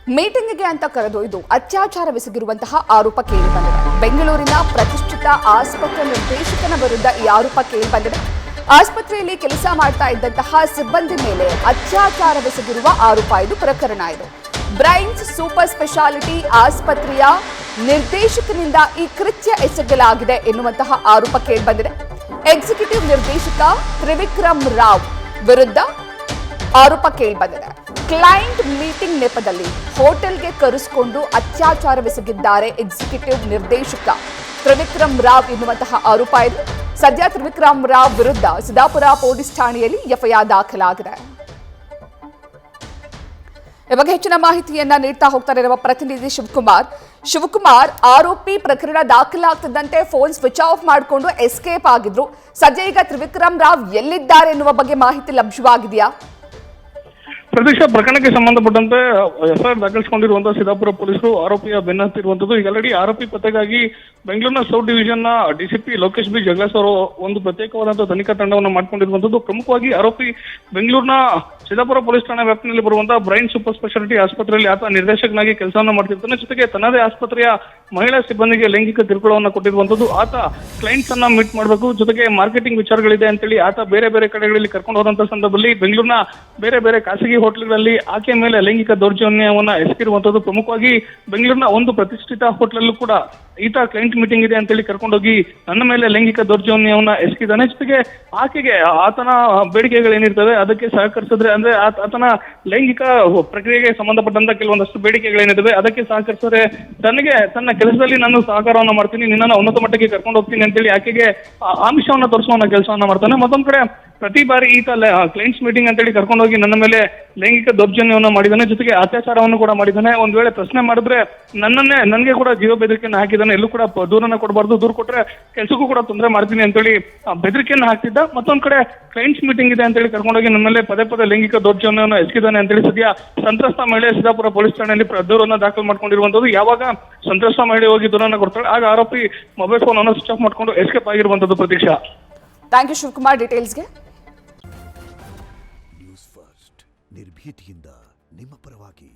ಮೀಟಿಂಗ್ಗೆ ಅಂತ ಕರೆದೊಯ್ದು ಅತ್ಯಾಚಾರವೆಸಗಿರುವಂತಹ ಆರೋಪ ಕೇಳಿಬಂದಿದೆ. ಬೆಂಗಳೂರಿನ ಪ್ರತಿಷ್ಠಿತ ಆಸ್ಪತ್ರೆ ನಿರ್ದೇಶಕನ ವಿರುದ್ಧ ಈ ಆರೋಪ ಕೇಳಿಬಂದಿದೆ. ಆಸ್ಪತ್ರೆಯಲ್ಲಿ ಕೆಲಸ ಮಾಡ್ತಾ ಇದ್ದಂತಹ ಸಿಬ್ಬಂದಿ ಮೇಲೆ ಅತ್ಯಾಚಾರವೆಸಗಿರುವ ಆರೋಪ ಇದು. ಪ್ರಕರಣ ಇದು ಬ್ರೈನ್ಸ್ ಸೂಪರ್ ಸ್ಪೆಷಾಲಿಟಿ ಆಸ್ಪತ್ರೆಯ ನಿರ್ದೇಶಕನಿಂದ ಈ ಕೃತ್ಯ ಎಸಗಲಾಗಿದೆ ಎನ್ನುವಂತಹ ಆರೋಪ ಕೇಳಿಬಂದಿದೆ. ಎಕ್ಸಿಕ್ಯೂಟಿವ್ ನಿರ್ದೇಶಕ ತ್ರಿವಿಕ್ರಮ್ ರಾವ್ ವಿರುದ್ಧ ಆರೋಪ ಕೇಳಿಬಂದಿದೆ. ಕ್ಲೈಂಟ್ ಮೀಟಿಂಗ್ ನೆಪದಲ್ಲಿ ಹೋಟೆಲ್ಗೆ ಕರೆಸಿಕೊಂಡು ಅತ್ಯಾಚಾರವೆಸಗಿದ್ದಾರೆ ಎಕ್ಸಿಕ್ಯೂಟಿವ್ ನಿರ್ದೇಶಕ ತ್ರಿವಿಕ್ರಮ್ ರಾವ್ ಎನ್ನುವಂತಹ ಆರೋಪ ಇದೆ. ಸದ್ಯ ತ್ರಿವಿಕ್ರಮ್ ರಾವ್ ವಿರುದ್ಧ ಸಿದ್ದಾಪುರ ಪೊಲೀಸ್ ಠಾಣೆಯಲ್ಲಿ ಎಫ್ಐಆರ್ ದಾಖಲಾಗಿದೆ. ಈ ಬಗ್ಗೆ ಹೆಚ್ಚಿನ ಮಾಹಿತಿಯನ್ನ ನೀಡ್ತಾ ಹೋಗ್ತಾರೆ ನಮ್ಮ ಪ್ರತಿನಿಧಿ ಶಿವಕುಮಾರ್. ಆರೋಪಿ ಪ್ರಕರಣ ದಾಖಲಾಗ್ತಿದ್ದಂತೆ ಫೋನ್ ಸ್ವಿಚ್ ಆಫ್ ಮಾಡಿಕೊಂಡು ಎಸ್ಕೇಪ್ ಆಗಿದ್ರು. ಸದ್ಯ ಈಗ ತ್ರಿವಿಕ್ರಮ್ ರಾವ್ ಎಲ್ಲಿದ್ದಾರೆ ಎನ್ನುವ ಬಗ್ಗೆ ಮಾಹಿತಿ ಲಭ್ಯವಾಗಿದೆಯಾ? ಪ್ರತೀಕ್ಷಾ, ಪ್ರಕರಣಕ್ಕೆ ಸಂಬಂಧಪಟ್ಟಂತೆ ಎಫ್ಐಆರ್ ದಾಖಲಿಸಿಕೊಂಡಿರುವಂತಹ ಸಿದ್ದಾಪುರ ಪೊಲೀಸರು ಆರೋಪಿಯ ಬೆನ್ನತ್ತಿರುವಂತದ್ದು. ಈಗ ಆಲ್ರೆಡಿ ಆರೋಪಿ ಪತ್ತೆಗಾಗಿ ಬೆಂಗಳೂರಿನ ಸೌತ್ ಡಿವಿಷನ್ ನ ಡಿಸಿಪಿ ಲೋಕೇಶ್ ಬಿ ಜಗ್ಲಾಸ್ ಅವರು ಒಂದು ಪ್ರತ್ಯೇಕವಾದಂತಹ ತನಿಖಾ ತಂಡವನ್ನು ಮಾಡಿಕೊಂಡಿರುವಂತದ್ದು. ಪ್ರಮುಖವಾಗಿ ಆರೋಪಿ ಬೆಂಗಳೂರಿನ ಸಿದ್ದಾಪುರ ಪೊಲೀಸ್ ಠಾಣಾ ವ್ಯಾಪ್ತಿಯಲ್ಲಿ ಬರುವಂತಹ ಬ್ರೈನ್ ಸೂಪರ್ ಸ್ಪೆಷಾಲಿಟಿ ಆಸ್ಪತ್ರೆಯಲ್ಲಿ ಆತ ನಿರ್ದೇಶಕನಾಗಿ ಕೆಲಸವನ್ನು ಮಾಡ್ತಿರ್ತಾನೆ. ಜೊತೆಗೆ ತನ್ನದೇ ಆಸ್ಪತ್ರೆಯ ಮಹಿಳಾ ಸಿಬ್ಬಂದಿಗೆ ಲೈಂಗಿಕ ಕಿರುಕುಳವನ್ನು ಕೊಟ್ಟಿರುವಂತದ್ದು. ಆತ ಕ್ಲೈಂಟ್ಸ್ ಅನ್ನ ಮೀಟ್ ಮಾಡಬೇಕು, ಜೊತೆಗೆ ಮಾರ್ಕೆಟಿಂಗ್ ವಿಚಾರಗಳಿದೆ ಅಂತೇಳಿ ಆತ ಬೇರೆ ಬೇರೆ ಕಡೆಗಳಲ್ಲಿ ಕರ್ಕೊಂಡು ಹೋದಂತಹ ಸಂದರ್ಭದಲ್ಲಿ ಬೆಂಗಳೂರಿನ ಬೇರೆ ಬೇರೆ ಖಾಸಗಿ ಹೋಟೆಲ್ಗಳಲ್ಲಿ ಆಕೆ ಮೇಲೆ ಲೈಂಗಿಕ ದೌರ್ಜನ್ಯವನ್ನ ಎಸಗಿರುವಂತದ್ದು. ಪ್ರಮುಖವಾಗಿ ಬೆಂಗಳೂರಿನ ಒಂದು ಪ್ರತಿಷ್ಠಿತ ಹೋಟೆಲಲ್ಲೂ ಕೂಡ ಈತ ಕ್ಲೈಂಟ್ ಮೀಟಿಂಗ್ ಇದೆ ಅಂತೇಳಿ ಕರ್ಕೊಂಡೋಗಿ ನನ್ನ ಮೇಲೆ ಲೈಂಗಿಕ ದೌರ್ಜನ್ಯವನ್ನ ಎಸಗಿದ್ದಾನೆ. ಜೊತೆಗೆ ಆಕೆಗೆ ಆತನ ಬೇಡಿಕೆಗಳೇನಿರ್ತವೆ ಅದಕ್ಕೆ ಸಹಕರಿಸಿದ್ರೆ, ಅಂದ್ರೆ ಆತನ ಲೈಂಗಿಕ ಪ್ರಕ್ರಿಯೆಗೆ ಸಂಬಂಧಪಟ್ಟಂತ ಕೆಲವೊಂದಷ್ಟು ಬೇಡಿಕೆಗಳೇನಿದ್ದಾವೆ ಅದಕ್ಕೆ ಸಹಕರಿಸಿದ್ರೆ ತನ್ನ ಕೆಲಸದಲ್ಲಿ ನಾನು ಸಹಕಾರವನ್ನ ಮಾಡ್ತೀನಿ, ನಿನ್ನನ್ನು ಉನ್ನತ ಮಟ್ಟಕ್ಕೆ ಕರ್ಕೊಂಡು ಹೋಗ್ತೀನಿ ಅಂತೇಳಿ ಆಕೆಗೆ ಆಮಿಷವನ್ನ ತೋರಿಸುವಂತ ಕೆಲಸವನ್ನ ಮಾಡ್ತಾನೆ. ಮತ್ತೊಂದ್ ಕಡೆ ಪ್ರತಿ ಬಾರಿ ಈತ ಕ್ಲೈಂಟ್ಸ್ ಮೀಟಿಂಗ್ ಅಂತೇಳಿ ಕರ್ಕೊಂಡೋಗಿ ನನ್ನ ಮೇಲೆ ಲೈಂಗಿಕ ದೌರ್ಜನ್ಯವನ್ನ ಮಾಡಿದ್ದಾನೆ, ಜೊತೆಗೆ ಅತ್ಯಾಚಾರವನ್ನು ಕೂಡ ಮಾಡಿದ್ದಾನೆ. ಒಂದ್ ವೇಳೆ ಪ್ರಶ್ನೆ ಮಾಡಿದ್ರೆ ನನಗೆ ಕೂಡ ಜೀವ ಬೆದರಿಕೆಯನ್ನು ಹಾಕಿದ್ದಾನೆ, ಎಲ್ಲೂ ಕೂಡ ದೂರನ್ನ ಕೊಡಬಾರ್ದು, ದೂರ ಕೊಟ್ರೆ ಕೆಲ್ಸಕ್ಕೂ ಕೂಡ ತೊಂದರೆ ಮಾಡ್ತೀನಿ ಅಂತೇಳಿ ಬೆದರಿಕೆಯನ್ನು ಹಾಕ್ತಿದ್ದ. ಮತ್ತೊಂದ್ ಕಡೆ ಕ್ಲೈಂಟ್ಸ್ ಮೀಟಿಂಗ್ ಇದೆ ಅಂತೇಳಿ ಕರ್ಕೊಂಡೋಗಿ ನನ್ನ ಮೇಲೆ ಪದೇ ಪದೇ ಲೈಂಗಿಕ ದೌರ್ಜನ್ಯವನ್ನು ಎಸಗಿದ್ದಾನೆ ಅಂತೇಳಿ ಸದ್ಯ ಸಂತ್ರಸ್ತ ಮಹಿಳೆ ಸಿದ್ದಾಪುರ ಪೊಲೀಸ್ ಠಾಣೆಯಲ್ಲಿ ದೂರನ್ನ ದಾಖಲು ಮಾಡ್ಕೊಂಡಿರುವಂತದ್ದು. ಯಾವಾಗ ಸಂತ್ರಸ್ತ ಮಹಿಳೆ ಹೋಗಿ ದೂರನ್ನ ಕೊಡ್ತಾಳೆ ಆಗ ಆರೋಪಿ ಮೊಬೈಲ್ ಫೋನ್ ಅನ್ನು ಸ್ವಿಚ್ ಆಫ್ ಮಾಡ್ಕೊಂಡು ಎಸ್ಕೇಪ್ ಆಗಿರುವಂತದ್ದು. ಪ್ರತೀಕ್ಷಾ, ಥ್ಯಾಂಕ್ ಯು ಶಿವಕುಮಾರ್ ಡೀಟೇಲ್ಸ್ಗೆ. ನ್ಯೂಸ್ ಫಸ್ಟ್ ನಿರ್ಭೀತಿಯಿಂದ ನಿಮ್ಮ ಪರವಾಗಿ.